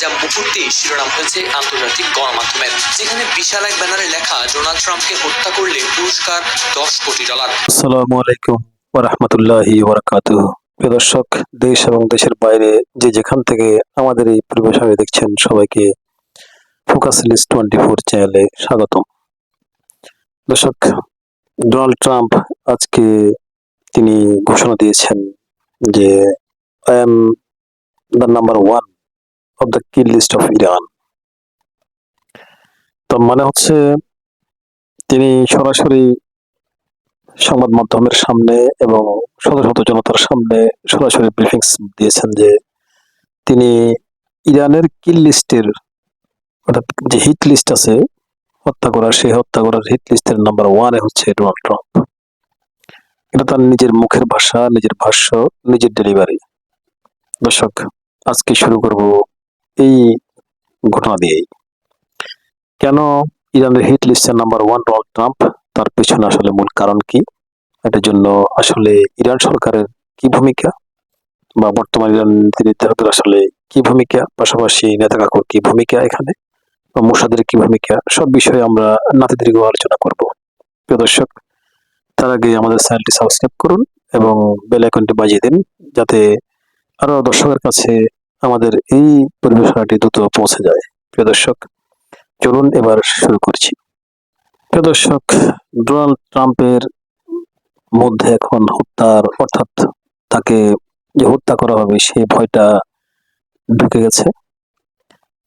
যা মুহূর্তেই শিরোনাম হয়েছে আন্তর্জাতিক গণমাধ্যমে, যেখানে বিশাল এক ব্যানারে লেখা ডোনাল্ড ট্রাম্পকে হত্যা করলে পুরস্কার $10 কোটি। আসসালামু আলাইকুম ওয়া রাহমাতুল্লাহি ওয়া বারাকাতুহু। প্রিয় দর্শক, দেশ এবং দেশের বাইরে যে যেখান থেকে আমাদের এই পরিবেশনা দেখছেন, সবাইকে ফোকাস লিস্ট 24 চ্যানেলে স্বাগতম। দর্শক, ডোনাল্ড ট্রাম্প আজকে তিনি ঘোষণা দিয়েছেন যে I am the number 1 of the kill list of Iran. তার মানে হচ্ছে তিনি সরাসরি সংবাদ মাধ্যমের সামনে এবং শত শত জনতার সামনে সরাসরি ব্রিফিংস দিয়েছেন যে তিনি ইরানের কিল লিস্টের, অর্থাৎ যে হিট লিস্ট আছে হত্যা করার, সেই হত্যা করার হিট লিস্টের নাম্বার 1 হচ্ছে ডোনাল্ড ট্রাম্প। এটা তার নিজের মুখের ভাষা, নিজের ভাষ্য, নিজের ডেলিভারি। দর্শক, আজকে শুরু করব এই ঘটনা দিয়েই। কেন ইরানের হিট লিস্টের নাম্বার 1 ডোনাল্ড ট্রাম্প, তার পেছনে আসলে মূল কারণ কি, এটার জন্য আসলে ইরান সরকারের কি ভূমিকা, বা বর্তমান ইরান নেতৃত্বের আসলে কি ভূমিকা, পাশাপাশি নেতা কাকুর কি ভূমিকা এখানে, বা মোসাদের কি ভূমিকা, সব বিষয়ে আমরা নাতিদীর্ঘ আলোচনা করব। প্রিয় দর্শক, তার আগে আমাদের চ্যানেলটি সাবস্ক্রাইব করুন এবং বেল আইকনটি বাজিয়ে দিন, যাতে আরো দর্শকের কাছে আমাদের এই পরিবেশনাটি দ্রুত পৌঁছে যায়। প্রিয় দর্শক, চলুন এবার শুরু করছি। প্রিয় দর্শক, ডোনাল্ড ট্রাম্পের মধ্যে এখন হত্যার, অর্থাৎ তাকে যে হত্যা করা হবে সেই ভয়টা ঢুকে গেছে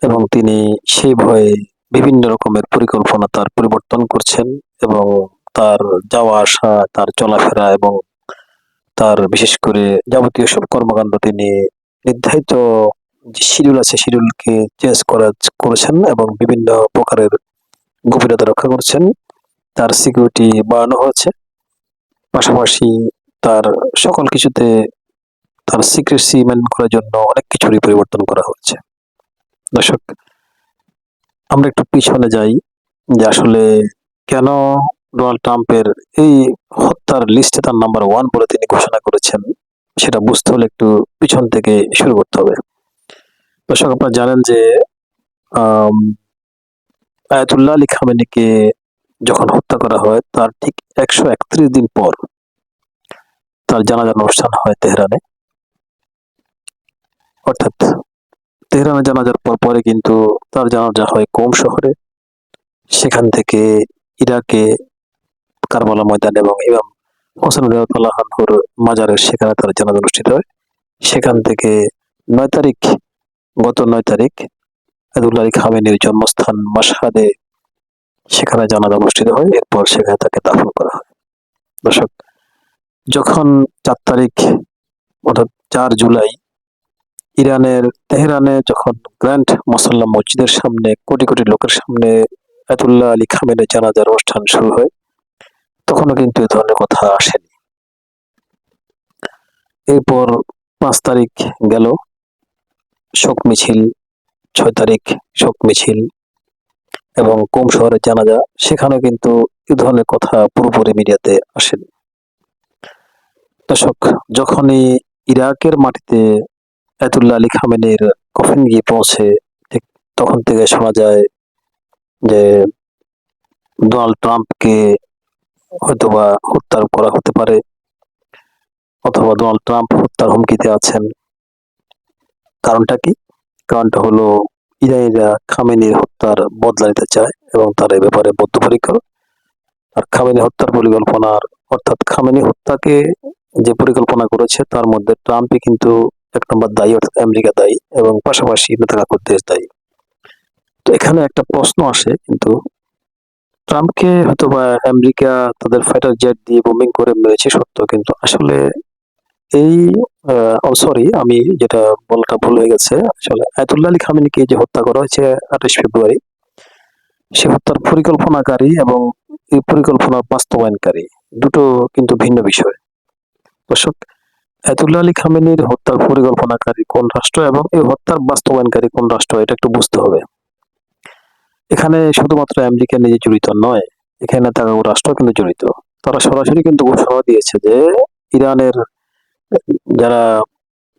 এবং তিনি সেই ভয়ে বিভিন্ন রকমের পরিকল্পনা তার পরিবর্তন করছেন এবং তার যাওয়া আসা, তার চলাফেরা এবং তার বিশেষ করে যাবতীয় সব কর্মকাণ্ড তিনি নির্ধারিত যে শিডিউল আছে শিডিউলকে চেঞ্জ করেছেন এবং বিভিন্ন প্রকারের গোপনীয়তা রক্ষা করছেন। তার সিকিউরিটি বাড়ানো হয়েছে, পাশাপাশি তার সকল কিছুতে তার সিক্রেসি মেনটেন করার জন্য অনেক কিছুরই পরিবর্তন করা হয়েছে। দর্শক, আমরা একটু পিছনে যাই যে আসলে কেন ডোনাল্ড ট্রাম্পের এই হত্যার লিস্টে তার নাম্বার 1 বলে তিনি ঘোষণা করেছেন, সেটা বুঝতে হলে একটু পিছন থেকে শুরু করতে হবে। দর্শক, আপনারা জানেন যে আয়াতুল্লাহ আলী খামেনিকে যখন হত্যা করা হয়, তার ঠিক 131 দিন পর তার জানাজার অনুষ্ঠান হয় তেহরানে। অর্থাৎ তেহরানে জানাজার পরে কিন্তু তার জানাজা হয় কোম শহরে, সেখান থেকে ইরাকে কারবালা ময়দান এবং ইমাম হোসেন রাদিয়াল্লাহু আনহুর মাজারের সেখানে তার জানাজা অনুষ্ঠিত হয়। সেখান থেকে 9 তারিখ, গত 9 তারিখ আয়াতুল্লাহ আলী খামেনির জন্মস্থান মাশহাদে সেখানে জানাজা অনুষ্ঠিত হয়। এরপর সেখানে তাকে দাফন করা হয়। দর্শক, যখন 4 তারিখ অর্থাৎ 4 জুলাই ইরানের তেহরানে যখন গ্র্যান্ড মুসল্লা মসজিদের সামনে কোটি কোটি লোকের সামনে আয়াতুল্লাহ আলী খামেনির জানাজার অনুষ্ঠান শুরু হয়, তখনও কিন্তু এ ধরনের কথা আসেনি। এরপর 5 তারিখ গেল, শোক মিছিল, 6 তারিখ শোক মিছিল এবং কোম শহরে জানাজা, সেখানে কিন্তু এ ধরনের কথা পুরোপুরি মিডিয়াতে আসেনি। দর্শক, যখনই ইরাকের মাটিতে আয়াতুল্লাহ আলী খামেনির কফিন গিয়ে পৌঁছে, ঠিক তখন থেকে শোনা যায় যে ডোনাল্ড ট্রাম্পকে হয়তোবা হত্যা করা হতে পারে, অথবা ডোনাল্ড ট্রাম্প হত্যার হুমকিতে আছেন। কারণটা কি? কারণটা হলো ইরানিরা খামেনির হত্যার বদলা নিতে চায় এবং তারা এ ব্যাপারে বদ্ধপরিকর। আর খামেনি হত্যার পরিকল্পনার, অর্থাৎ খামেনি হত্যাকে যে পরিকল্পনা করেছে তার মধ্যে ট্রাম্পই কিন্তু 1 নম্বর দায়ী, অর্থাৎ আমেরিকা দায়ী এবং পাশাপাশি নেতাকাকুর দেশ দায়ী। তো এখানে একটা প্রশ্ন আসে, কিন্তু ট্রাম্পকে হয়তোবা আমেরিকা তাদের ফাইটার জেট দিয়ে বোমিং করে মেরেছে সত্য, কিন্তু আসলে এই সরি, আমি যেটা বলাটা ভুল হয়ে গেছে। আসলে আয়াতুল্লাহ আলী খামেনিকে যে হত্যা করা হয়েছে 28 ফেব্রুয়ারি, সে হত্যার পরিকল্পনাকারী এবং এই পরিকল্পনার বাস্তবায়নকারী দুটো কিন্তু ভিন্ন বিষয়। দর্শক, আয়াতুল্লাহ আলী খামেনির হত্যার পরিকল্পনাকারী কোন রাষ্ট্র এবং এই হত্যার বাস্তবায়নকারী কোন রাষ্ট্র, এটা একটু বুঝতে হবে। এখানে শুধুমাত্র আমেরিকা নিজে জড়িত নয়, এখানে তার রাষ্ট্র কিন্তু জড়িত। তারা সরাসরি কিন্তু ঘোষণা দিয়েছে যে ইরানের যারা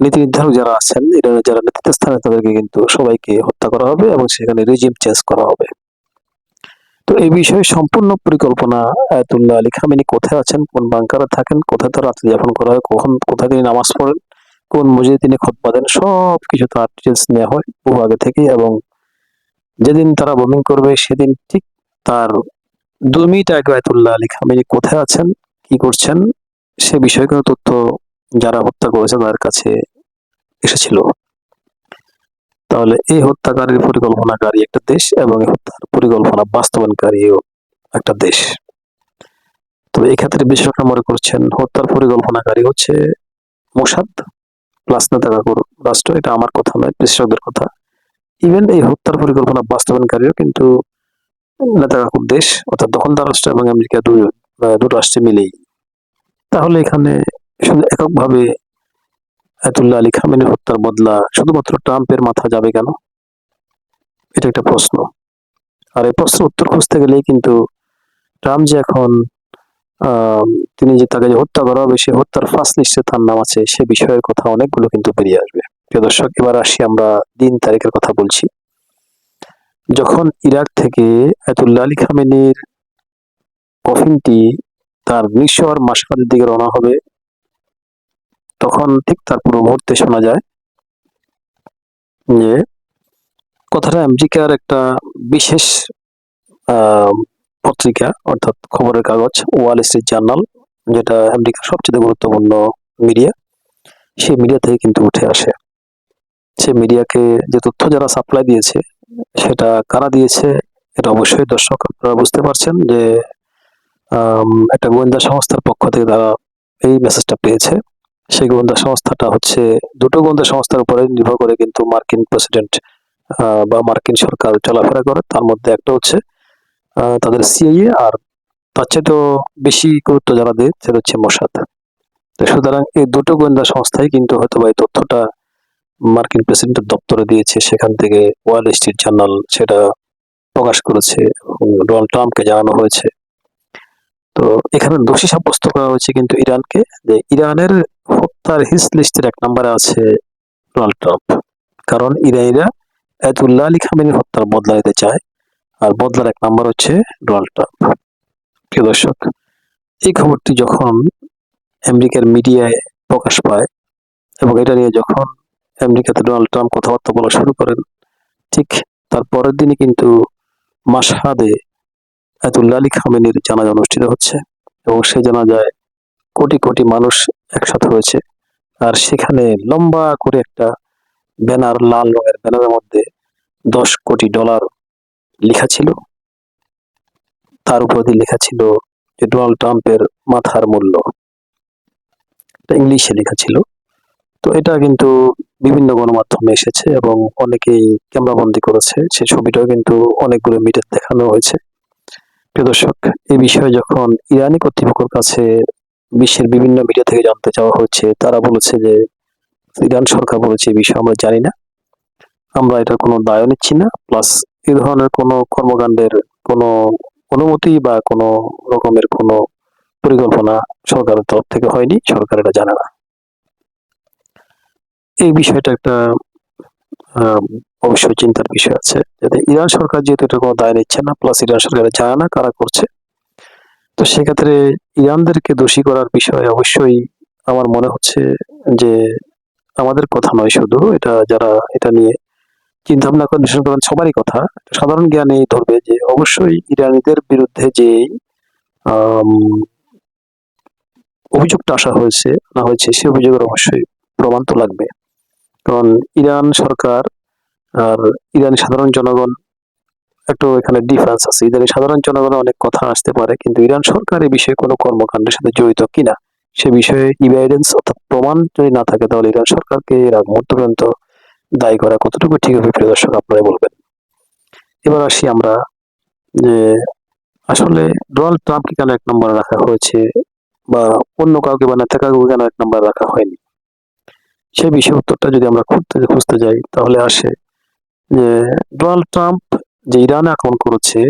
নীতি নির্ধারক যারা আছেন, ইরানের যারা নেতৃত্ব স্থানে, তাদেরকে কিন্তু সবাইকে হত্যা করা হবে এবং সেখানে রেজিম চেঞ্জ করা হবে। তো এই বিষয়ে সম্পূর্ণ পরিকল্পনা, আয়াতুল্লাহ আলী খামেনি কোথায় আছেন, কোন বাংকারে থাকেন, কোথায় তার রাত্রি যাপন করা হয়, কোথায় তিনি নামাজ পড়েন, কোন মসজিদে তিনি খুতবা দেন, সবকিছু তার ডিটেলস নেওয়া হয় বহু আগে থেকে। এবং যেদিন তারা বোমিং করবে সেদিন ঠিক তার 2 মিনিট আগে আয়াতুল্লাহ আলী খামেনি কোথায় আছেন, কি করছেন, সে বিষয়ে কোনো তথ্য যারা হত্যা করেছে তাদের কাছে এসেছিল। তাহলে এই হত্যাকারীর পরিকল্পনাকারী একটা দেশ এবং এই হত্যার পরিকল্পনা বাস্তবায়নকারীও একটা দেশ। তবে এই ক্ষেত্রে বিশেষজ্ঞরা মনে করছেন হত্যার পরিকল্পনাকারী হচ্ছে মোসাদ প্লাস নেতাকাকুর রাষ্ট্র। এটা আমার কথা নয়, বিশেষজ্ঞদের কথা। ইভেন এই হত্যার পরিকল্পনা বাস্তবায়নকারীও কিন্তু নেতাকাকুর দেশ, অর্থাৎ দখলদার রাষ্ট্র এবং আমেরিকা দু রাষ্ট্রে মিলেই। তাহলে এখানে শুধু এককভাবে আয়াতুল্লাহ আলী খামেনির হত্যার বদলা শুধুমাত্র ট্রাম্পের মাথা যাবে কেন? এটা একটা প্রশ্ন। আর এই প্রশ্নের উত্তর খুঁজতে গেলেই কিন্তু ট্রাম্প যে এখন তিনি যে তাকে যে হত্যা করা হবে, সে হত্যার ফার্স্ট লিস্টে তার নাম আছে, সে বিষয়ের কথা অনেকগুলো কিন্তু বেরিয়ে আসবে। প্রিয় দর্শক, এবার আসি আমরা দিন তারিখের কথা বলছি। যখন ইরাক থেকে আয়াতুল্লাহ আলী খামেনির কফিনটি তার নিঃস্ব হওয়ার মাসকাদের দিকে রওনা হবে, তখন ঠিক তার পুরো মুহূর্তে শোনা যায় যে কথাটা আমেরিকার একটা বিশেষ পত্রিকা, অর্থাৎ খবরের কাগজ ওয়াল স্ট্রিট জার্নাল, যেটা আমেরিকার সবচেয়ে গুরুত্বপূর্ণ মিডিয়া, সেই মিডিয়া থেকে কিন্তু উঠে আসে। সে মিডিয়াকে যে তথ্য যারা সাপ্লাই দিয়েছে, সেটা কারা দিয়েছে, এটা অবশ্যই দর্শক আপনারা বুঝতে পারছেন যে একটা গোয়েন্দা সংস্থার পক্ষ থেকে তারা এই মেসেজটা পেয়েছে। সেই গোয়েন্দা সংস্থাটা হচ্ছে, দুটো গোয়েন্দা সংস্থার উপরে নির্ভর করে কিন্তু মার্কিন প্রেসিডেন্ট বা মার্কিন সরকার চলাফেরা করে। তার মধ্যে একটা হচ্ছে তাদের সিআইএ, আর তার চেয়ে বেশি গুরুত্ব যারা দেয় সেটা হচ্ছে মোসাদ। তো সুতরাং এই দুটো গোয়েন্দা সংস্থাই কিন্তু হয়তো এই তথ্যটা মার্কিন প্রেসিডেন্টের দপ্তরে দিয়েছে, সেখান থেকে ওয়াল স্ট্রিট জার্নাল সেটা প্রকাশ করেছে এবং ডোনাল্ড ট্রাম্পকে জানানো হয়েছে। তো এখানে দোষী সাব্যস্ত করা হয়েছে কিন্তু ইরানকে, যে ইরানের হত্যার হিট লিস্টের 1 নম্বরে আছে ডোনাল্ড ট্রাম্প। কারণ ইরানিরা আয়াতুল্লাহ আলী খামেনির হত্যার বদলা নিতে চায়, আর বদলার 1 নম্বর হচ্ছে ডোনাল্ড ট্রাম্প। প্রিয় দর্শক, এই খবরটি যখন আমেরিকার মিডিয়ায় প্রকাশ পায় এবং এটা নিয়ে যখন আমেরিকাতে ডোনাল্ড ট্রাম্প কথাবার্তা বলা শুরু করেন, ঠিক তার পরের দিনই কিন্তু মাশহাদে আয়াতুল্লাহ আলী খামেনির জানাজা অনুষ্ঠিত হচ্ছে এবং সেই জানাজায় কোটি কোটি মানুষ একসাথে হয়েছে। আর সেখানে লম্বা করে একটা ব্যানার, লাল রঙের ব্যানারের মধ্যে $10 কোটি লেখা ছিল। তার উপর দিয়ে লেখা ছিল যে ডোনাল্ড ট্রাম্পের মাথার মূল্য, এটা ইংলিশে লেখা ছিল। তো এটা কিন্তু বিভিন্ন গণমাধ্যমে এসেছে এবং অনেকেই ক্যামেরাবন্দি করেছে, সেই ছবিটাও কিন্তু অনেকগুলো মিডিয়াতে দেখানো হয়েছে। প্রিয় দর্শক, এই বিষয়ে যখন ইরানি কর্তৃপক্ষের কাছে বিশ্বের বিভিন্ন মিডিয়া থেকে জানতে চাওয়া হচ্ছে, তারা বলেছে যে ইরান সরকার বলেছে এই বিষয়ে আমরা জানি না, আমরা এটার কোনো দায় নিচ্ছি না, প্লাস এই ধরনের কোনো কর্মকাণ্ডের কোনো অনুমতি বা কোনো রকমের কোনো পরিকল্পনা সরকারের তরফ থেকে হয়নি, সরকার এটা জানে না। এই বিষয়টা একটা অবশ্যই চিন্তার বিষয় আছে, যাতে ইরান সরকার যেহেতু এটা কোনো দায় নিচ্ছে না, প্লাস ইরান সরকার জানে না কারা করছে, তো সেক্ষেত্রে ইরানদেরকে দোষী করার বিষয়ে অবশ্যই আমার মনে হচ্ছে যে আমাদের কথা নয় শুধু, এটা যারা এটা নিয়ে চিন্তা ভাবনা করেন, বিশ্লেষণ করেন, সবারই কথা, সাধারণ জ্ঞানে ধরবে যে অবশ্যই ইরানিদের বিরুদ্ধে যে অভিযোগটা আসা হয়েছে না হয়েছে, সে অভিযোগের অবশ্যই প্রমাণ তো লাগবে। কারণ ইরান সরকার আর ইরানি সাধারণ জনগণ একটু এখানে ডিফারেন্স আছে। ইরানি সাধারণ জনগণের অনেক কথা আসতে পারে, কিন্তু ইরান সরকার এই বিষয়ে কোনো কর্মকাণ্ডের সাথে জড়িত কিনা সে বিষয়ে এভিডেন্স অর্থাৎ প্রমাণ যদি না থাকে, তাহলে ইরান সরকারকে এর আগ মুহূর্ত পর্যন্ত দায়ী করা কতটুকু ঠিক হবে, প্রিয় দর্শক আপনারাই বলবেন। এবার আসি আমরা যে আসলে ডোনাল্ড ট্রাম্পকে কেন 1 নম্বরে রাখা হয়েছে বা অন্য কাউকে বা নেতাকাকে কেন 1 নম্বরে রাখা হয়নি, সেই বিষয়ে উত্তরটা যদি আমরা খুঁজতে যাই, তাহলে আসে যে ডোনাল্ড ট্রাম্প যে ইরানে আক্রমণ করেছে,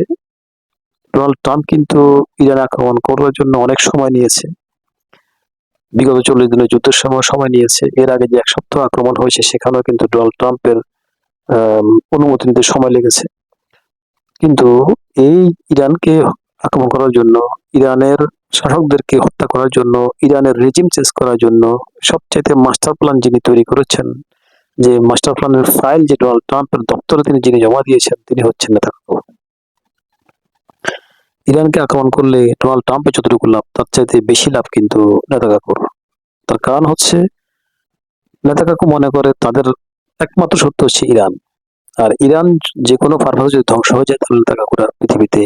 ডোনাল্ড ট্রাম্প কিন্তু ইরানে আক্রমণ করার জন্য অনেক সময় নিয়েছে। বিগত 40 দিনের যুদ্ধের সময় নিয়েছে। এর আগে যে 1 সপ্তাহ আক্রমণ হয়েছে সেখানেও কিন্তু ডোনাল্ড ট্রাম্পের অনুমতি নিতে সময় লেগেছে। কিন্তু এই ইরানকে আক্রমণ করার জন্য, ইরানের শাসকদেরকে হত্যা করার জন্য, ইরানের রেজিম চেঞ্জ করার জন্য সবচাইতে মাস্টার প্ল্যান যিনি তৈরি করেছেন, যে মাস্টার প্ল্যানের ফাইল যে ডোনাল্ড ট্রাম্পের দপ্তরে যিনি জমা দিয়েছেন, তিনি হচ্ছেন নেতানিয়াহু। ইরানকে আক্রমণ করলে ডোনাল্ড ট্রাম্পের যতটুকু লাভ তার চাইতে বেশি লাভ কিন্তু নেতানিয়াহুর। তার কারণ হচ্ছে নেতানিয়াহু মনে করে তাদের একমাত্র শত্রু হচ্ছে ইরান। আর ইরান যে কোনো পারপাসে যদি ধ্বংস হয়ে যায় তাহলে নেতানিয়াহুর আর পৃথিবীতে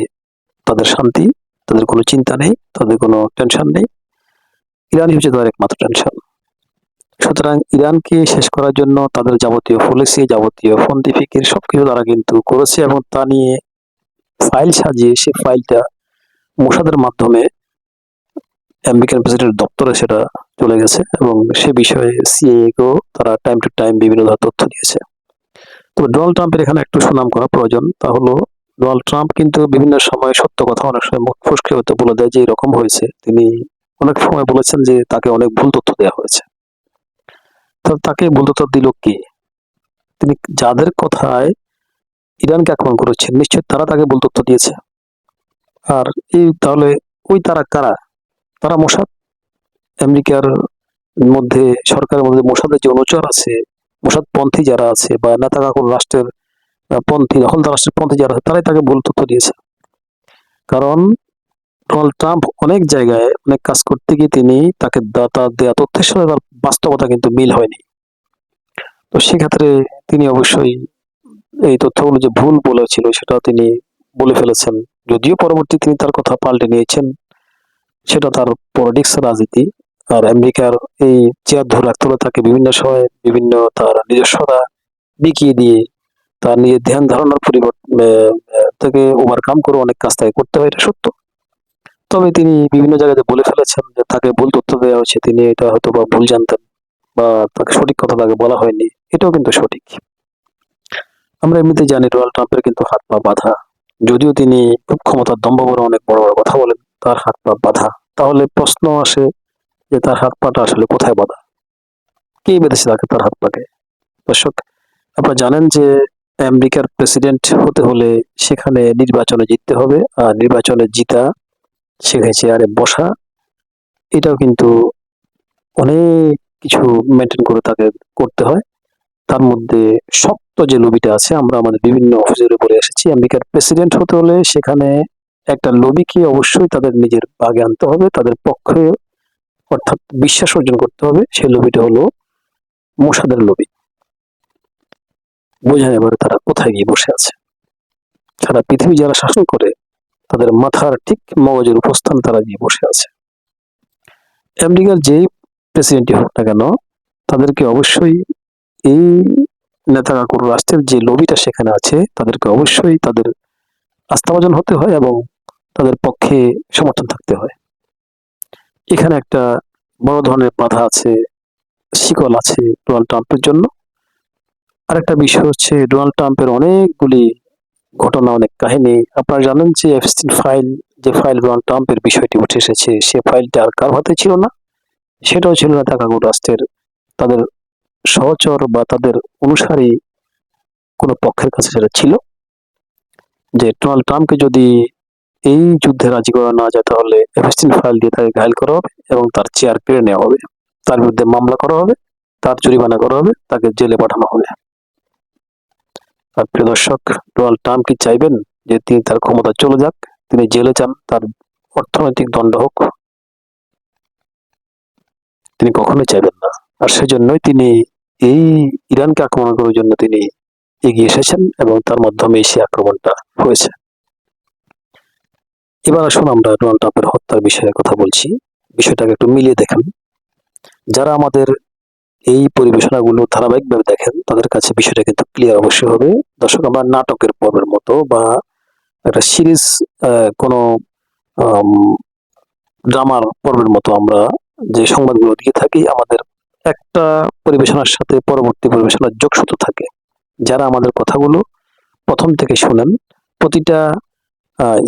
তাদের শান্তি, তাদের কোনো চিন্তা নেই, তাদের কোনো টেনশন নেই। ইরানই হচ্ছে তাদের একমাত্র টেনশন। সুতরাং ইরানকে শেষ করার জন্য তাদের যাবতীয় পলিসি, যাবতীয় ফন্দি ফিকির সবকিছু তারা কিন্তু করেছে এবং তা নিয়ে ফাইল সাজিয়ে সে ফাইলটা মোসাদের মাধ্যমে আমেরিকান প্রেসিডেন্টের দপ্তরে সেটা চলে গেছে এবং সে বিষয়ে সিআইএকেও তারা টাইম টু টাইম বিভিন্ন ধরনের তথ্য দিয়েছে। তবে ডোনাল্ড ট্রাম্পের এখানে একটু সুনাম করা প্রয়োজন। তা হলো ডোনাল্ড ট্রাম্প কিন্তু বিভিন্ন সময় সত্য কথা অনেক সময় মুখ ফসকে হয়তো বলে দেয় যে এরকম হয়েছে। তিনি অনেক সময় বলেছেন যে তাকে অনেক ভুল তথ্য দেওয়া হয়েছে। তো তাকে ভুল তথ্য দিল কে? তিনি যাদের কথায় ইরানকে আক্রমণ করেছেন নিশ্চয়ই তারা তাকে ভুল তথ্য দিয়েছে। আর এই তাহলে ওই তারা কারা? তারা মোসাদ। আমেরিকার মধ্যে সরকারের মধ্যে মোসাদের যে অনুচর আছে, মোসাদ পন্থী যারা আছে বা নেতানিয়াহুর রাষ্ট্রের পন্থী, দখলদার রাষ্ট্রের পন্থী যারা আছে তারাই তাকে ভুল তথ্য দিয়েছে। কারণ ডোনাল্ড ট্রাম্প অনেক জায়গায় অনেক কাজ করতে গিয়ে তিনি তাকে তার দেয়া তথ্যের সাথে তার বাস্তবতা কিন্তু মিল হয়নি। তো সেক্ষেত্রে তিনি অবশ্যই এই তথ্যগুলো যে ভুল বলেছিল সেটা তিনি বলে ফেলেছেন। যদিও পরবর্তী তিনি তার কথা পাল্টে নিয়েছেন, সেটা তার পলিটিক্স রাজনীতি। আর আমেরিকার এই চেয়ার ধরে রাখতে হলে তাকে বিভিন্ন সময় বিভিন্ন তার নিজস্বতা বিকিয়ে দিয়ে তার নিজের ধ্যান ধারণার পরিবর্তন থেকে ওভারকাম করে অনেক কাজ তাকে করতে হয়, এটা সত্য। তবে তিনি বিভিন্ন জায়গাতে বলে ফেলেছেন যে তাকে ভুল তথ্য দেওয়া হয়েছে, তিনি এটা হয়তো বা ভুল জানতেন বা তাকে সঠিক কথা তাকে বলা হয়নি, এটাও কিন্তু সঠিক। আমরা এমনিতে জানি ডোনাল্ড ট্রাম্পের কিন্তু হাত পা বাঁধা। যদিও তিনি খুব ক্ষমতার দম্ভ করে অনেক বড় বড় কথা বলেন, তার হাত পা বাঁধা। তাহলে প্রশ্ন আসে যে তার হাত পাটা আসলে কোথায় বাঁধা? কে বেঁধেছে তাকে তার হাত পাকে? দর্শক, আপনারা জানেন যে আমেরিকার প্রেসিডেন্ট হতে হলে সেখানে নির্বাচনে জিততে হবে, আর নির্বাচনে জিতা, সেখানে চেয়ারে বসা, এটাও কিন্তু অনেক কিছু মেনটেন করে তাকে করতে হয়। তার মধ্যে শক্ত যে লবিটা আছে, আমরা আমাদের বিভিন্ন অফিসের উপরে এসেছি, আমেরিকার প্রেসিডেন্ট হতে হলে সেখানে একটা লবিকে অবশ্যই তাদের নিজের ভাগে আনতে হবে, তাদের পক্ষে, অর্থাৎ বিশ্বাস অর্জন করতে হবে। সেই লবিটা হলো মোসাদের লবি। বোঝা এবারে তারা কোথায় গিয়ে বসে আছে। সারা পৃথিবী যারা শাসন করে তাদের মাথার ঠিক মগজের উপস্থান তারা গিয়ে বসে আছে। আমেরিকার যেই প্রেসিডেন্টই হোক না কেন, তাদেরকে অবশ্যই এই নেতানিয়াহুর রাষ্ট্রের যে লবিটা সেখানে আছে তাদেরকে অবশ্যই তাদের আস্থাভাজন হতে হয় এবং তাদের পক্ষে সমর্থন থাকতে হয়। এখানে একটা বড় ধরনের বাধা আছে, শিকল আছে ডোনাল্ড ট্রাম্পের জন্য। আরেকটা বিষয় হচ্ছে ডোনাল্ড ট্রাম্পের অনেকগুলি ঘটনা, অনেক কাহিনী। আপনারা জানেন যে এপস্টিন ফাইল, যে ফাইল ডোনাল্ড ট্রাম্পের বিষয়টি উঠে এসেছে, সে ফাইলটা আর কার হাতে ছিল না, সেটাও ছিল নেতানিয়াহু রাষ্ট্রের তাদের সহচর বা তাদের অনুসারী কোনো পক্ষের কাছে সেটা ছিল। যে ডোনাল্ড ট্রাম্পকে যদি এই যুদ্ধে রাজি করা না যায় তাহলে এপস্টিন ফাইল দিয়ে তাকে ঘায়েল করা হবে এবং তার চেয়ার কেড়ে নেওয়া হবে, তার বিরুদ্ধে মামলা করা হবে, তার জরিমানা করা হবে, তাকে জেলে পাঠানো হবে। আর প্রিয় দর্শক, ডোনাল্ড ট্রাম্প কি চাইবেন যে তিনি তার ক্ষমতা চলে যাক? তিনি জেলে যান, তার অর্থনৈতিক দণ্ড হোক? তিনি কখনোই চাইবেন না। আর সেজন্যই তিনি এই ইরানকে আক্রমণ করার জন্য তিনি এগিয়ে এসেছেন এবং তার মাধ্যমে সেই আক্রমণটা হয়েছে। এবার আসুন আমরা ডোনাল্ড ট্রাম্পের হত্যার বিষয়ে কথা বলছি। বিষয়টাকে একটু মিলিয়ে দেখেন। যারা আমাদের এই পরিবেশনাগুলো ধারাবাহিকভাবে দেখেন তাদের কাছে বিষয়টা কিন্তু ক্লিয়ার অবশ্যই হবে। দর্শক, আমরা নাটকের পর্বের মতো বা একটা সিরিজ, কোনো ড্রামার পর্বের মতো আমরা যে সংবাদগুলো দিয়ে থাকি, আমাদের একটা পরিবেশনার সাথে পরবর্তী পরিবেশনার যোগসূত্র থাকে। যারা আমাদের কথাগুলো প্রথম থেকে শুনেন, প্রতিটা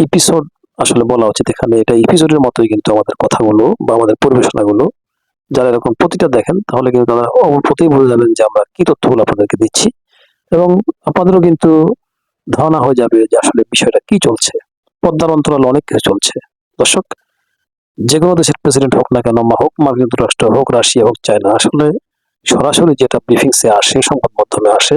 এপিসোড আসলে বলা উচিত এখানে, এটা এপিসোডের মতোই কিন্তু আমাদের কথাগুলো বা আমাদের পরিবেশনাগুলো যারা এরকম প্রতিটা দেখেন তাহলে কিন্তু তারা অল্পতেই বুঝে যাবেন যে আমরা কি তথ্যগুলো আপনাদেরকে দিচ্ছি, এবং আপনাদেরও কিন্তু ধারণা হয়ে যাবে যে আসলে বিষয়টা কি চলছে। পদ্মার অন্তরালে অনেক কিছু চলছে। দর্শক, যে কোনো দেশের প্রেসিডেন্ট হোক না কেন, হোক মার্কিন যুক্তরাষ্ট্র, হোক রাশিয়া, হোক চায়না, আসলে সরাসরি যেটা ব্রিফিংসে আসে, সংবাদ মাধ্যমে আসে,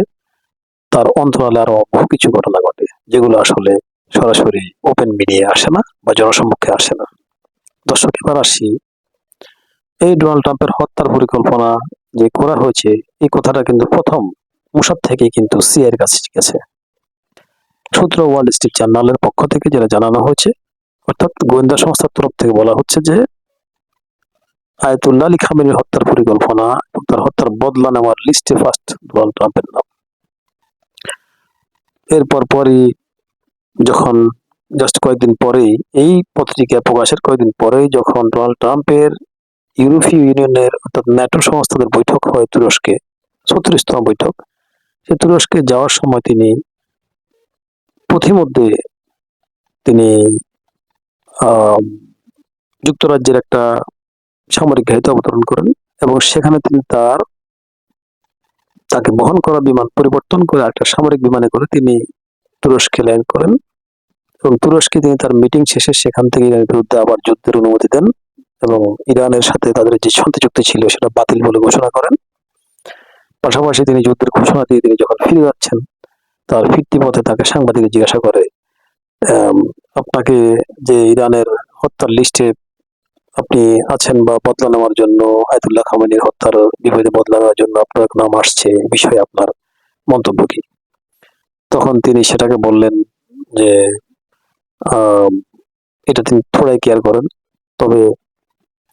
তার অন্তরালে আরো বহু কিছু ঘটনা ঘটে, যেগুলো আসলে সরাসরি ওপেন মিডিয়ায় আসে না বা জনসম্মুখে আসে না। দর্শক, এবার আসি, এই ডোনাল্ড ট্রাম্পের হত্যার পরিকল্পনা যে করা হয়েছে, এই কথাটা কিন্তু প্রথম মোসাদ থেকে কিন্তু সিআইএর কাছে গেছে। সূত্র ওয়াল স্ট্রিট জার্নালের পক্ষ থেকে যেটা জানানো হয়েছে, অর্থাৎ গোয়েন্দা সংস্থার তরফ থেকে বলা হচ্ছে যে আয়াতুল্লাহ আলী খামেনির হত্যার পরিকল্পনা, তার হত্যার বদলা নেওয়ার লিস্টে ফার্স্ট ডোনাল্ড ট্রাম্পের নাম। এরপর পরই যখন জাস্ট কয়েকদিন পরেই, এই পত্রিকা প্রকাশের কয়েকদিন পরেই যখন ডোনাল্ড ট্রাম্পের ইউরোপীয় ইউনিয়নের অর্থাৎ ন্যাটো সংস্থাদের বৈঠক হয় তুরস্কে, 36তম বৈঠক, সে তুরস্কে যাওয়ার সময় তিনি পথিমধ্যে তিনি যুক্তরাজ্যের একটা সামরিক ঘাঁটিতে অবতরণ করেন, এবং সেখানে তিনি তাকে বহন করা বিমান পরিবর্তন করে একটা সামরিক বিমানে করে তিনি তুরস্কে ল্যান্ড করেন, এবং তুরস্কে তিনি তার মিটিং শেষে সেখান থেকে ইরানের বিরুদ্ধে আবার যুদ্ধের অনুমতি দেন, এবং ইরানের সাথে তাদের যে শান্তি চুক্তি ছিল সেটা বাতিল বলে ঘোষণা করেন। পাশাপাশি তিনি যুদ্ধের ঘোষণা দিয়ে তিনি যখন ফিরে যাচ্ছেন, তার ফিরতি পথে তাকে সাংবাদিক জিজ্ঞাসা করে, আপনাকে যে ইরানের হত্যার লিস্টে আপনি আছেন বা বদলা নেওয়ার জন্য, আয়াতুল্লাহ খামেনির হত্যার বিপরীতে বদলা নেওয়ার জন্য আপনার নাম আসছে, বিষয়ে আপনার মন্তব্য কি? তখন তিনি সেটাকে বললেন যে এটা তিনি থোড়াই কেয়ার করেন, তবে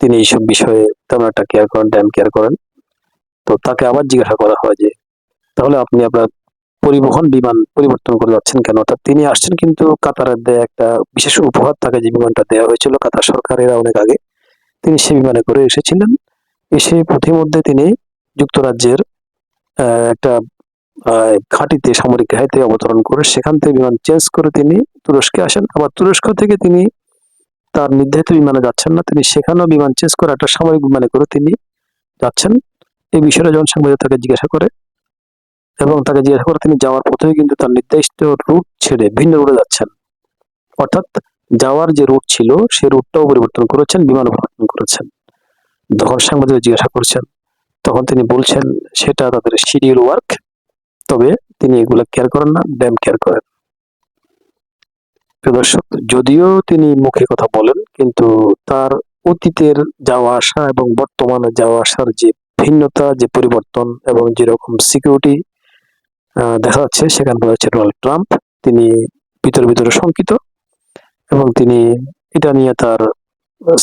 তিনি এইসব বিষয়ে তেমন একটা কেয়ার করেন, ড্যাম কেয়ার করেন। তো তাকে আবার জিজ্ঞাসা করা হয় যে তাহলে আপনি আপনার পরিবহন বিমান পরিবর্তন করে যাচ্ছেন কেন? অর্থাৎ তিনি আসছেন কিন্তু কাতারের দেয়া একটা বিশেষ উপহার, তাকে যে বিমানটা দেওয়া হয়েছিল কাতার সরকারের অনেক আগে, তিনি সে বিমানে করে এসেছিলেন। এসে পথিমধ্যে তিনি যুক্তরাজ্যের একটা ঘাঁটিতে, সামরিক ঘাঁটিতে অবতরণ করে সেখান থেকে বিমান চেঞ্জ করে তিনি তুরস্কে আসেন। আবার তুরস্ক থেকে তিনি তার নির্ধারিত বিমানে যাচ্ছেন না, তিনি সেখানেও বিমান চেঞ্জ করে একটা সামরিক বিমানে করে তিনি যাচ্ছেন। এই বিষয়টা যখন সাংবাদিক তাকে জিজ্ঞাসা করে, এবং তাকে জিজ্ঞাসা করে তিনি যাওয়ার পথেই কিন্তু তার নির্দিষ্ট রুট ছেড়ে ভিন্ন রুটে যাচ্ছেন, অর্থাৎ যাওয়ার যে রুট ছিল সেই রুটটাও পরিবর্তন করেছেন, বিমান পরিবর্তন করেছেন। যখন সাংবাদিক জিজ্ঞাসা করছেন তখন তিনি বলছেন সেটা তাদের শিডিউল ওয়ার্ক, তবে তিনি এগুলা কেয়ার করেন না, ড্যাম কেয়ার করেন। প্রিয় দর্শক, যদিও তিনি মুখে কথা বলেন, কিন্তু তার অতীতের যাওয়া আসা এবং বর্তমানে যাওয়া আসার যে ভিন্নতা, যে পরিবর্তন, এবং যেরকম সিকিউরিটি দেখা যাচ্ছে সেখানে বলা হচ্ছে ডোনাল্ড ট্রাম্প তিনি ভিতরে শঙ্কিত, এবং তিনি এটা নিয়ে তার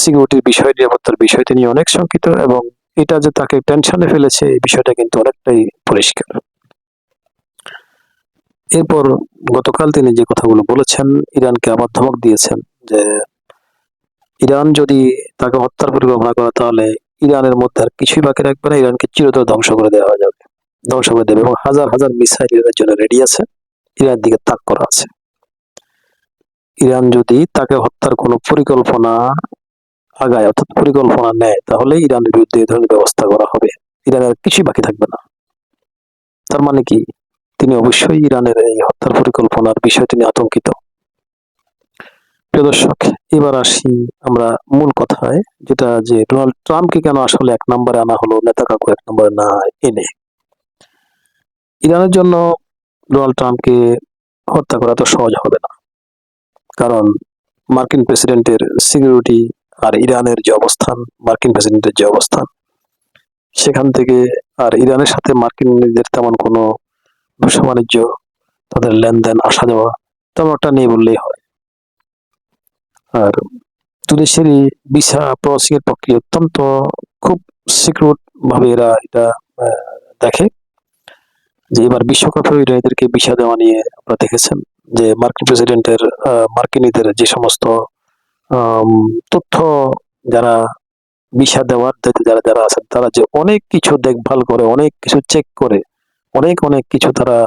সিকিউরিটির বিষয়, নিরাপত্তার বিষয় তিনি অনেক শঙ্কিত, এবং এটা যে তাকে টেনশনে ফেলেছে এই বিষয়টা কিন্তু অনেকটাই পরিষ্কার। এরপর গতকাল তিনি যে কথাগুলো বলেছেন, ইরানকে আবার ধমক দিয়েছেন যে ইরান যদি তাকে হত্যার পরিকল্পনা করে তাহলে ইরানের মধ্যে আর কিছুই বাকি রাখবে না, ইরানকে চিরতরে ধ্বংস করে দেওয়া যাবে, ধ্বংস করে দেবে, এবং হাজার হাজার মিসাইল ইরানের জন্য রেডি আছে, ইরানের দিকে তাক করা আছে। ইরান যদি তাকে হত্যার কোনো পরিকল্পনা আগায়, অর্থাৎ পরিকল্পনা নেয়, তাহলে ইরানের বিরুদ্ধে এই ধরনের ব্যবস্থা করা হবে, ইরানের কিছুই বাকি থাকবে না। তার মানে কি, তিনি অবশ্যই ইরানের এই হত্যার পরিকল্পনার বিষয়ে তিনি আতঙ্কিত। প্রিয় দর্শক, এবার আসি আমরা মূল কথায়, যেটা যে ডোনাল্ড ট্রাম্পকে কেন আসলে এক নম্বরে আনা হলো, নেতা কাকু এক নম্বরে না এনে। ইরানের জন্য ডোনাল্ড ট্রাম্পকে হত্যা করা তো সহজ হবে না, কারণ মার্কিন প্রেসিডেন্টের সিকিউরিটি আর ইরানের যে অবস্থান, মার্কিন প্রেসিডেন্টের যে অবস্থান, সেখান থেকে আর ইরানের সাথে মার্কিনদের তেমন কোনো ব্যবসা বাণিজ্য, তাদের লেনদেন, আসা যাওয়া তেমন একটা নেই বললেই হয়। আর দুদেশেরই ভিসা প্রসেসিং এর প্রক্রিয়া অত্যন্ত খুব সিকিউর ভাবে এরা এটা দেখে। যে এবার বিশ্বকাপে এদেরকে ভিসা দেওয়া নিয়ে আপনারা দেখেছেন যে মার্কিন প্রেসিডেন্টের মার্কিনীদের যে সমস্ত তথ্য, যারা ভিসা দেওয়ার দায়িত্বে যারা যারা আছেন, তারা যে অনেক কিছু দেখভাল করে, অনেক কিছু চেক করে, অনেক কিছু তারা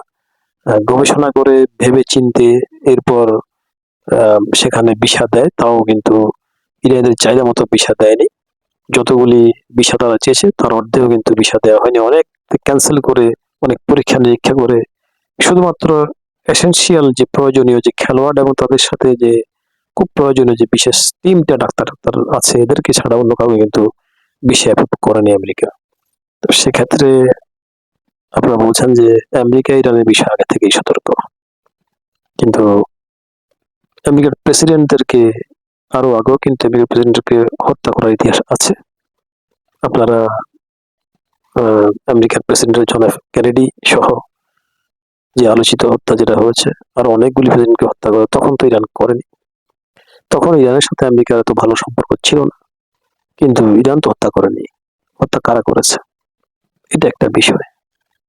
গবেষণা করে ভেবে চিনতে এরপর সেখানে ভিসা দেয়, তাও কিন্তু ইরানের চাহিদা মতো ভিসা দেয়নি। যতগুলি ভিসা তারা চেয়েছে তার অর্ধেকও কিন্তু ভিসা দেওয়া হয়নি, অনেক ক্যান্সেল করে, অনেক পরীক্ষা নিরীক্ষা করে শুধুমাত্র এসেনশিয়াল যে প্রয়োজনীয় যে খেলোয়াড় এবং তাদের সাথে যে খুব প্রয়োজনীয় যে বিশেষ 3টা ডাক্তার আছে এদেরকে ছাড়া অন্য কাউকে কিন্তু ভিসা অ্যাপ্রুভ করেনি আমেরিকা। তো সেক্ষেত্রে আপনারা বলছেন যে আমেরিকা ইরানের বিষয়ে আগে থেকেই সতর্ক, কিন্তু আমেরিকার প্রেসিডেন্টদেরকে আরো আগেও কিন্তু আমেরিকার প্রেসিডেন্টকে হত্যা করার ইতিহাস আছে। আপনারা আমেরিকার প্রেসিডেন্ট জন এফ কেনেডি সহ যে আলোচিত হত্যা যেটা হয়েছে, আর অনেকগুলি প্রেসিডেন্টকে হত্যা করে, তখন তো ইরান করেনি। তখন ইরানের সাথে আমেরিকার এত ভালো সম্পর্ক ছিল না, কিন্তু ইরান তো হত্যা করেনি। হত্যা কারা করেছে এটা একটা বিষয়।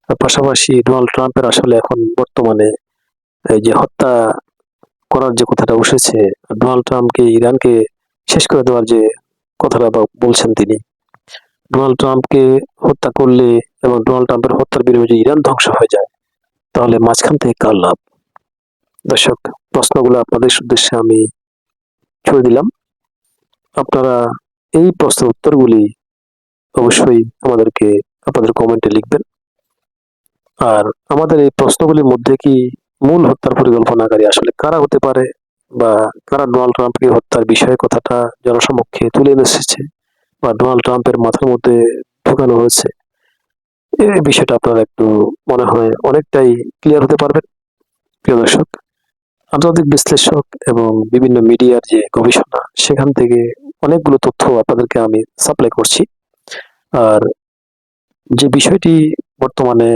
আর পাশাপাশি ডোনাল্ড ট্রাম্পের আসলে এখন বর্তমানে এই যে হত্যা করার যে কথাটা উঠেছে, ডোনাল্ড ট্রাম্পকে ইরানকে শেষ করে দেওয়ার যে কথাটা বলছেন তিনি, ডোনাল্ড ট্রাম্পকে হত্যা করলে এবং ডোনাল্ড ট্রাম্পের হত্যার বিনিময়ে ইরান ধ্বংস হয়ে যায়, তাহলে মাঝখান থেকে কার লাভ? দর্শক, প্রশ্নগুলো আপনাদের উদ্দেশ্যে আমি ছুড়ে দিলাম। আপনারা এই প্রশ্নের উত্তরগুলি অবশ্যই আমাদেরকে আপনাদের কমেন্টে লিখবেন। আর আমাদের এই প্রশ্নগুলির মধ্যে কি মূল হত্যার পরিকল্পনাকারী আসলে কারা হতে পারে, বা কারা ডোনাল্ড ট্রাম্পকে হত্যার বিষয়ে কথাটা জনসমক্ষে তুলে এনে এসেছে, বা ডোনাল্ড ট্রাম্পের মাথার মধ্যে ঢুকানো হয়েছে, এই বিষয়টা আপনারা একটু মনে হয় অনেকটাই ক্লিয়ার হতে পারবেন। প্রিয় দর্শক, আন্তর্জাতিক বিশ্লেষক এবং বিভিন্ন মিডিয়ার যে গবেষণা, সেখান থেকে অনেকগুলো তথ্য আপনাদেরকে আমি সাপ্লাই করছি। আর যে বিষয়টি বর্তমানে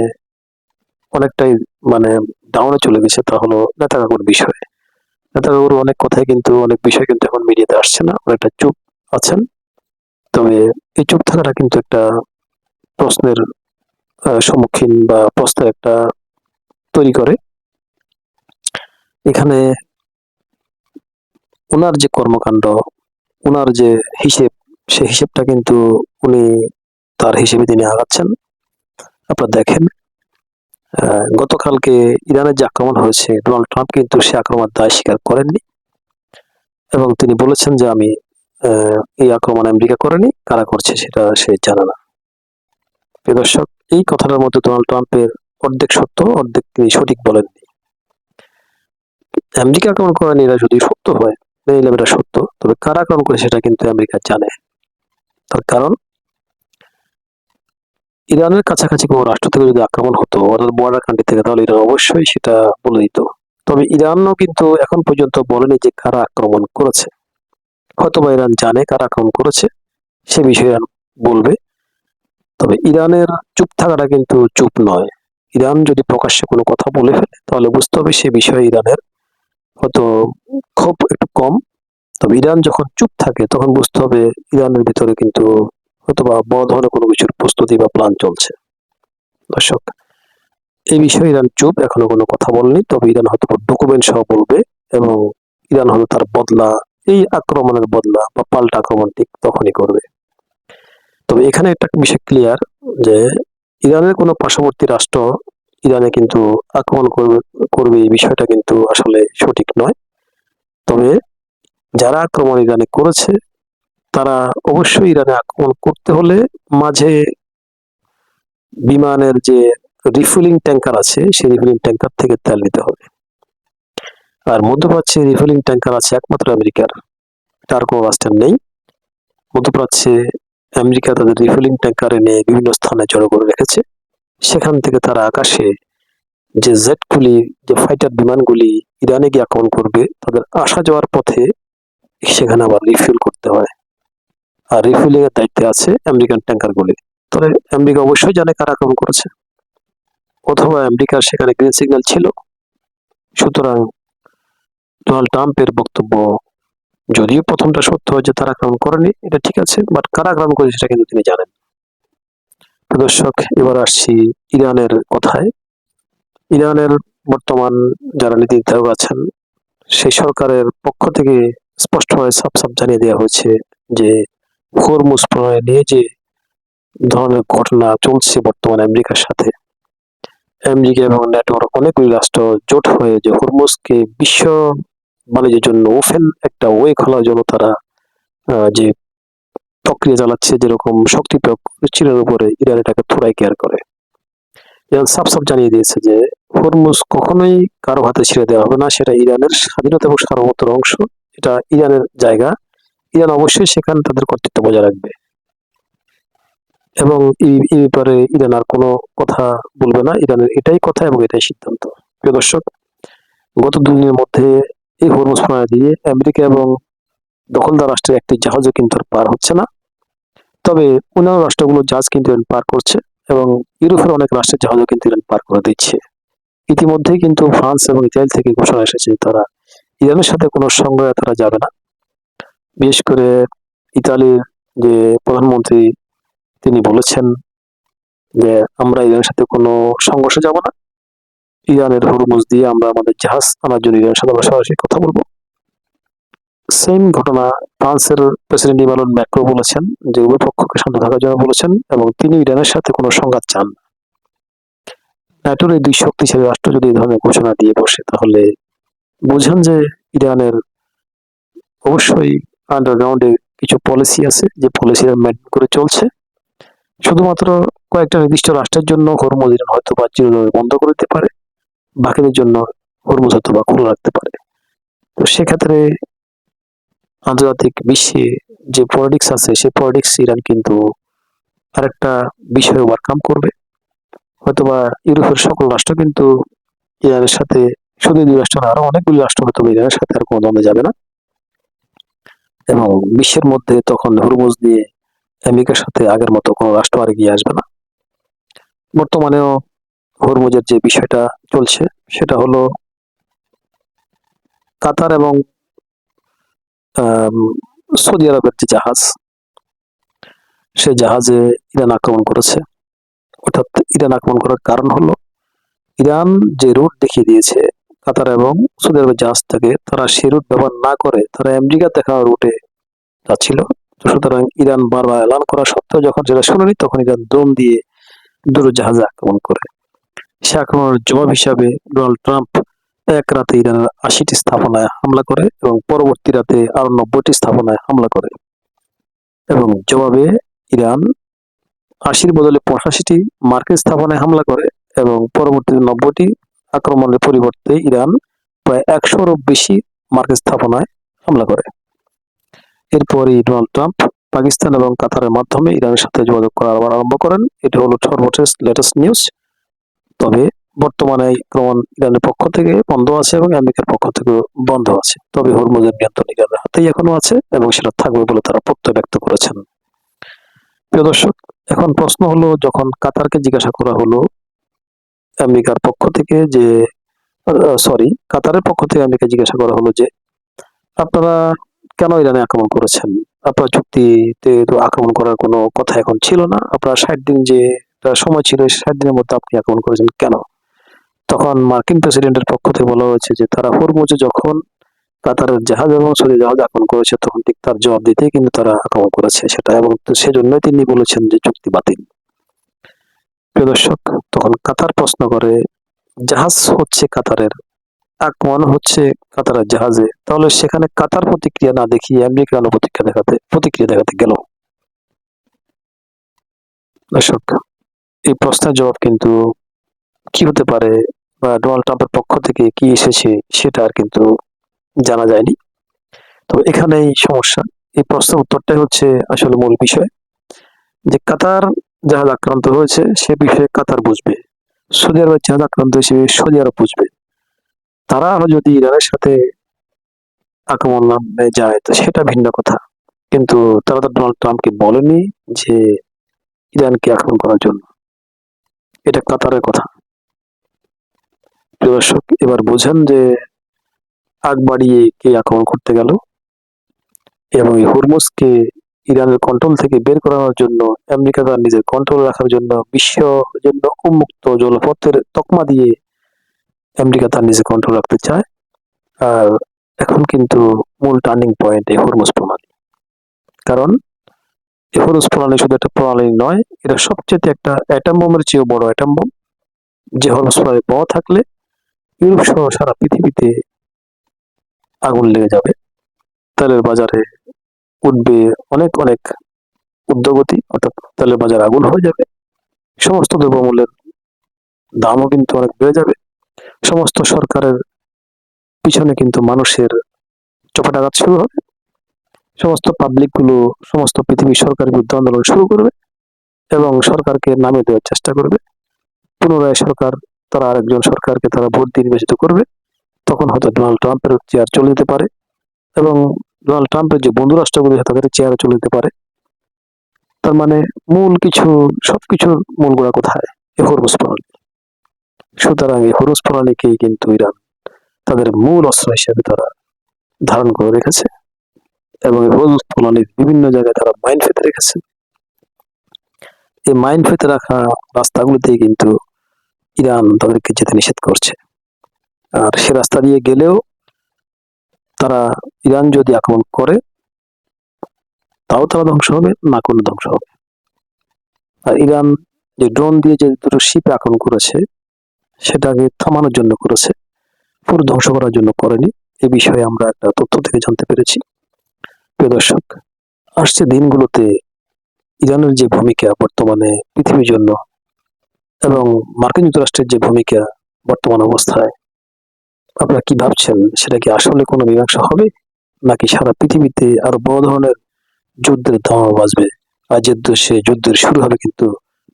অনেকটাই মানে ডাউনে চলে গেছে তা হলো নেতাকাকুর বিষয়। নেতাকাকুর অনেক কথাই কিন্তু, অনেক বিষয় কিন্তু এখন মিডিয়াতে আসছে না, অনেকটা চুপ আছেন। তবে এই চুপ থাকাটা কিন্তু একটা প্রশ্নের সম্মুখীন বা প্রশ্নের একটা তৈরি করে। এখানে ওনার যে কর্মকাণ্ড, ওনার যে হিসেব, সেই হিসেবটা কিন্তু উনি তার হিসেবে তিনি আগাচ্ছেন। আপনারা দেখেন, গতকালকে ইরানের যে আক্রমণ হয়েছে, ডোনাল্ড ট্রাম্প কিন্তু সে আক্রমণের দায় স্বীকার করেননি এবং তিনি বলেছেন যে আমি এই আক্রমণ আমেরিকা করেনি, কারা করছে সেটা সে জানে না। প্রিয় দর্শক, এই কথাটার মধ্যে ডোনাল্ড ট্রাম্পের অর্ধেক সত্য, অর্ধেক তিনি সঠিক বলেননি। আমেরিকা আক্রমণ করেনি এটা যদি সত্য হয়, মেনে নিলাম এটা সত্য, তবে কারা আক্রমণ করে সেটা কিন্তু আমেরিকা জানে। তার কারণ ইরানের কাছাকাছি কোনো রাষ্ট্র থেকে যদি আক্রমণ হতো, অর্থাৎ বর্ডার কান্ট্রি থেকে, তাহলে ইরান অবশ্যই সেটা বলে দিত। তবে ইরানও কিন্তু এখন পর্যন্ত বলেনি যে কারা আক্রমণ করেছে। হয়তোবা ইরান জানে কারা আক্রমণ করেছে, সে বিষয়ে ইরান বলবে। তবে ইরানের চুপ থাকাটা কিন্তু চুপ নয়। ইরান যদি প্রকাশ্যে কোনো কথা বলে ফেলে, তাহলে বুঝতে হবে সে বিষয়ে ইরানের হয়তো ক্ষোভ একটু কম। তবে ইরান যখন চুপ থাকে, তখন বুঝতে হবে ইরানের ভিতরে কিন্তু হয়তোবা বড় ধরনের কোনো কিছুর প্রস্তুতি বা প্ল্যান চলছে। দর্শক, এই বিষয়ে ইরান চুপ, এখনো কোনো কথা বলেনি। তবে ইরান হয়তো ডকুমেন্ট সহ বলবে এবং ইরান হয়তো তার বদলা, এই আক্রমণের বদলা বা পাল্টা আক্রমণ ঠিক তখনই করবে। তবে এখানে একটা বিষয় ক্লিয়ার যে ইরানের কোনো পার্শ্ববর্তী রাষ্ট্র ইরানে কিন্তু আক্রমণ করবে এই বিষয়টা কিন্তু আসলে সঠিক নয়। তবে যারা আক্রমণ ইরানে করেছে, তারা অবশ্যই ইরানে আক্রমণ করতে হলে মাঝে বিমানের যে রিফুয়েলিং ট্যাঙ্কার আছে, সেই রিফুয়েলিং ট্যাঙ্কার থেকে তেল নিতে হবে। আর মধ্যপ্রাচ্যে রিফুয়েলিং ট্যাঙ্কার আছে একমাত্র আমেরিকার, তার কোনো রাষ্ট্রের নেই। মধ্যপ্রাচ্যে আমেরিকা তাদের রিফুয়েলিং ট্যাঙ্কার এনে বিভিন্ন স্থানে জড়ো করে রেখেছে। সেখান থেকে তারা আকাশে যে জেটগুলি, যে ফাইটার বিমানগুলি ইরানে গিয়ে আক্রমণ করবে, তাদের আসা যাওয়ার পথে সেখানে আবার রিফিউল করতে হয়। আর রিফিউলিং এর দায়িত্বে আছে আমেরিকান ট্যাঙ্কারগুলি। তবে আমেরিকা অবশ্যই জানে কারা আক্রমণ করেছে, অথবা আমেরিকার সেখানে গ্রিন সিগন্যাল ছিল। সুতরাং ডোনাল্ড ট্রাম্পের বক্তব্য যদিও প্রথমটা সত্য হয় যে তারা আক্রমণ করেনি, এটা ঠিক আছে, বাট কারা আক্রমণ করেছে সেটা কিন্তু তিনি জানেন। দর্শক, এবার আসছি ইরানের কথায়। ইরানের বর্তমান যারা নীতি নির্ধারক আছেন, সেই সরকারের পক্ষ থেকে স্পষ্টভাবে সাফ জানিয়ে দেওয়া হয়েছে যে হরমুজ প্রণয় নিয়ে যে ধরনের ঘটনা চলছে বর্তমানে আমেরিকার সাথে, আমেরিকা এবং নেটওয়ার্ক অনেকগুলি রাষ্ট্র জোট হয়ে যে হরমুজকে বিশ্ব বাণিজ্যের জন্য ওপেন একটা ওয়ে খোলার জন্য তারা যে প্রক্রিয়া চালাচ্ছে, যেরকম শক্তি প্রয়োগ চীনের উপরে, ইরান এটাকে থোড়াই কেয়ার করে। ইরান সাফ সাফ জানিয়ে দিয়েছে যে হরমুজ কখনোই কারো হাতে ছেড়ে দেওয়া হবে না, সেটা ইরানের স্বাধীনতা এবং সার্বভৌমত্বের অংশ, এটা ইরানের জায়গা, ইরান অবশ্যই সেখানে তাদের কর্তৃত্ব বজায় রাখবে এবং এই ব্যাপারে ইরান আর কোনো কথা বলবে না। ইরানের এটাই কথা এবং এটাই সিদ্ধান্ত। প্রিয় দর্শক, গত 2 দিনের মধ্যে এই হরমুজ প্রণালী দিয়ে আমেরিকা এবং দখলদার রাষ্ট্রের একটি জাহাজও কিন্তু আর পার হচ্ছে না। তবে অন্যান্য রাষ্ট্রগুলো জাহাজ কিন্তু ইরান পার করছে এবং ইউরোপের অনেক রাষ্ট্রের জাহাজও কিন্তু ইরান পার করে দিচ্ছে। ইতিমধ্যেই কিন্তু ফ্রান্স এবং ইতালি থেকে ঘোষণা এসেছে তারা ইরানের সাথে কোনো সংঘাতে তারা যাবে না। বিশেষ করে ইতালির যে প্রধানমন্ত্রী, তিনি বলেছেন যে আমরা ইরানের সাথে কোনো সংঘর্ষে যাব না। ইরানের হরমুজ দিয়ে আমরা আমাদের জাহাজ আনার জন্য ইরানের সাথে আমরা সরাসরি কথা বলবো। সেম ঘটনা ফ্রান্সের প্রেসিডেন্ট ইমানুয়েল ম্যাক্রো বলেছেন যে উভয় পক্ষকে শান্ত থাকার জন্য বলেছেন এবং তিনি ইরানের সাথে কোনো সংঘাত চান না। ন্যাটোর এই 2 শক্তিশালী রাষ্ট্র যদি এই ধরনের ঘোষণা দিয়ে বসে, তাহলে বুঝেন যে ইরানের অবশ্যই আন্ডারগ্রাউন্ডে কিছু পলিসি আছে, যে পলিসি মেনটেন করে চলছে। শুধুমাত্র কয়েকটা নির্দিষ্ট রাষ্ট্রের জন্য হরমুজ ইরান হয়তো বা চিরতরে বন্ধ করে দিতে পারে, বাকিদের জন্য হরমুজ হয়তো বা খোলা রাখতে পারে। তো সেক্ষেত্রে আন্তর্জাতিক বিশ্বে যে পলিটিক্স আছে, সেই পলিটিক্স ইরান কিন্তু আরেকটা বিষয় ওভারকাম করবে। হয়তোবা ইউরোপের সকল রাষ্ট্র কিন্তু ইরানের সাথে, শুধু 2 রাষ্ট্র না, আরো অনেকগুলি রাষ্ট্র হয়তো ইরানের সাথে আর কোনো দ্বন্দ্বে যাবে না এবং বিশ্বের মধ্যে তখন হরমুজ দিয়ে আমেরিকার সাথে আগের মতো কোনো রাষ্ট্র আর এগিয়ে আসবে না। বর্তমানেও হরমুজের যে বিষয়টা চলছে সেটা হলো কাতার এবং সৌদি আরবের যে জাহাজ, সে জাহাজে ইরান আক্রমণ করেছে। অর্থাৎ ইরান আক্রমণ করার কারণ হলো ইরান যে রুট দেখিয়ে দিয়েছে কাতার এবং সৌদি আরবের জাহাজ থেকে, তারা সেই রুট ব্যবহার না করে তারা আমেরিকা দেখানো রুটে যাচ্ছিল। তো সুতরাং ইরান বারবার এলান করা সত্ত্বেও যখন সেটা শুনেনি, তখন ইরান ড্রোন দিয়ে দুটো জাহাজে আক্রমণ করে। সে আক্রমণের জবাব হিসাবে ডোনাল্ড ট্রাম্প এক রাতে ইরানের 80টি স্থাপনায় হামলা করে এবং পরবর্তী রাতে আরো 90টি স্থাপনায় হামলা করে এবং জবাবে ইরান 80-র বদলে 85টি মার্কিন স্থাপনায় হামলা করে এবং পরবর্তীতে 90টি আক্রমণের পরিবর্তে ইরান প্রায় 100-রও বেশি মার্কিন স্থাপনায় হামলা করে। এরপরই ডোনাল্ড ট্রাম্প পাকিস্তান এবং কাতারের মাধ্যমে ইরানের সাথে যোগাযোগ করা আবার আরম্ভ করেন। এটি হলো সর্বশেষ লেটেস্ট নিউজ। তবে বর্তমানে আক্রমণ ইরানের পক্ষ থেকে বন্ধ আছে এবং আমেরিকার পক্ষ থেকে বন্ধ আছে। তবে হরমুজের নিয়ন্ত্রণ ইরানের হাতেই এখনো আছে এবং সেটা থাকবে বলে তারা প্রত্যয় ব্যক্ত করেছেন। প্রিয় দর্শক, এখন প্রশ্ন হলো, যখন কাতারকে জিজ্ঞাসা করা হলো আমেরিকার পক্ষ থেকে যে কাতারের পক্ষ থেকে আমেরিকা জিজ্ঞাসা করা হলো যে আপনারা কেন ইরানে আক্রমণ করেছেন? আপনার চুক্তিতে তো আক্রমণ করার কোনো কথা এখন ছিল না। আপনার 60 দিন যে সময় ছিল, 60 দিনের মধ্যে আপনি আক্রমণ করেছেন কেন? তখন মার্কিন প্রেসিডেন্টের পক্ষ থেকে বলা হয়েছে যে তারা হরমুজে যখন কাতারের জাহাজ এবং সৌদি জাহাজ আক্রমণ করেছে, তখন ঠিক তার জবাব দিতেই কিন্তু তারা আক্রমণ করেছে সেটা, এবং সেজন্যই তিনি বলেছেন যে চুক্তি বাতিল। প্রিয় দর্শক, তখন কাতার প্রশ্ন করে, জাহাজ হচ্ছে কাতারের, আক্রমণ হচ্ছে কাতারের জাহাজে, তাহলে সেখানে কাতার প্রতিক্রিয়া না দেখিয়ে আমেরিকা কেন প্রতিক্রিয়া দেখাতে গেল? দর্শক, এই প্রশ্নের জবাব কিন্তু কি হতে পারে বা ডোনাল্ড ট্রাম্পের পক্ষ থেকে কি এসেছে সেটা আর কিন্তু জানা যায়নি। তবে এখানেই সমস্যা। এই প্রশ্নের উত্তরটাই হচ্ছে আসলে মূল বিষয়, যে কাতার জাহাজ আক্রান্ত হয়েছে সে বিষয়ে কাতার বুঝবে, সৌদি আরবের জাহাজ আক্রান্ত হয়েছে সৌদি আরব বুঝবে। তারা যদি ইরানের সাথে আক্রমণে যায় তো সেটা ভিন্ন কথা, কিন্তু তারা তো ডোনাল্ড ট্রাম্পকে বলেনি যে ইরানকে আক্রমণ করার জন্য। এটা কাতারের কথা। প্রিয় দর্শক, এবার বোঝেন যে আগ বাড়িয়ে কে আক্রমণ করতে গেল এবং এই হরমুজকে ইরানের কন্ট্রোল থেকে বের করানোর জন্য আমেরিকা তার নিজের কন্ট্রোল রাখার জন্য বিশ্ব জন্য উন্মুক্ত জলপথের তকমা দিয়ে আমেরিকা তার নিজের কন্ট্রোল রাখতে চায়। আর এখন কিন্তু মূল টার্নিং পয়েন্ট এই হরমুজ প্রণালী। কারণ এই হরমুজ প্রণালী শুধু একটা প্রণালী নয়, এটা সবচেয়ে একটা অ্যাটম বোমের চেয়েও বড় অ্যাটম বোম, যে হরমুজ প্রণালী পাওয়া থাকলে ইউরোপ সহ সারা পৃথিবীতে আগুন লেগে যাবে। তেলের বাজারে উঠবে অনেক অনেক ঊর্ধ্বগতি, অর্থাৎ তেলের বাজার আগুন হয়ে যাবে, সমস্ত দ্রব্যমূল্যের দামও কিন্তু অনেক বেড়ে যাবে, সমস্ত সরকারের পিছনে কিন্তু মানুষের চপাটাঘাত শুরু হবে, সমস্ত পাবলিক গুলো সমস্ত পৃথিবীর সরকারের বিরুদ্ধে আন্দোলন শুরু করবে এবং সরকারকে নামিয়ে দেওয়ার চেষ্টা করবে। পুনরায় সরকার, তারা আরেকজন সরকারকে তারা ভোট দিয়ে নির্বাচিত করবে, তখন হয়তো ডোনাল্ড ট্রাম্পের চেয়ার চলে যেতে পারে এবং ডোনাল্ড ট্রাম্পের যে বন্ধু রাষ্ট্রগুলি তাদের চেয়ারে চলে যেতে পারে। তার মানে মূল কিছু, সবকিছুর মূল গোড়া কোথায়? এই হরমুজ প্রণালী। সুতরাং এই হরমুজ প্রণালীকেই কিন্তু ইরান তাদের মূল অস্ত্র হিসেবে তারা ধারণ করে রেখেছে এবং এই হরমুজ প্রণালীর বিভিন্ন জায়গায় তারা মাইন ফেতে রেখেছে। এই মাইন ফেতে রাখা রাস্তাগুলিতেই কিন্তু ইরান তাদেরকে যেতে নিষেধ করছে। আর সে রাস্তা দিয়ে গেলেও তারা, ইরান যদি আক্রমণ করে তাও তারা ধ্বংস হবে, না করলে ধ্বংস হবে। আর ইরান যে ড্রোন দিয়ে যে দুটো শিপে আক্রমণ করেছে সেটাকে থামানোর জন্য করেছে, পুরো ধ্বংস করার জন্য করেনি। এ বিষয়ে আমরা একটা তথ্য থেকে জানতে পেরেছি। প্রিয় দর্শক, আসছে দিনগুলোতে ইরানের যে ভূমিকা বর্তমানে পৃথিবীর জন্য এবং মার্কিন যুক্তরাষ্ট্রের যে ভূমিকা বর্তমান অবস্থায়, আপনারা কি ভাবছেন? সেটা কি আসলে কোনো মীমাংসা হবে, নাকি সারা পৃথিবীতে আরো বড় ধরনের যুদ্ধের ধামা বাজবে? আর সে যুদ্ধের শুরু হবে কিন্তু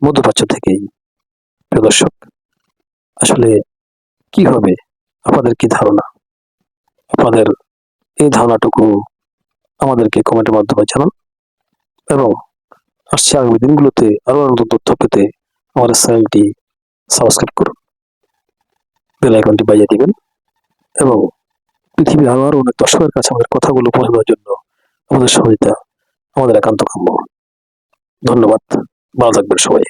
মধ্যপ্রাচ্য থেকেই। প্রিয় দর্শক, আসলে কি হবে? আপনাদের কি ধারণা? আপনাদের এই ধারণাটুকু আমাদেরকে কমেন্টের মাধ্যমে জানান এবং আসছে আগামী দিনগুলোতে আরো নতুন তথ্য পেতে আমাদের চ্যানেলটি সাবস্ক্রাইব করুন, বেল আইকনটি বাজিয়ে দিবেন এবং পৃথিবীর আরো অনেক দর্শকের কাছে আমাদের কথাগুলো পৌঁছে দেওয়ার জন্য আমাদের সহযোগিতা আমাদের একান্ত কাম্য। ধন্যবাদ, ভালো থাকবেন সবাই।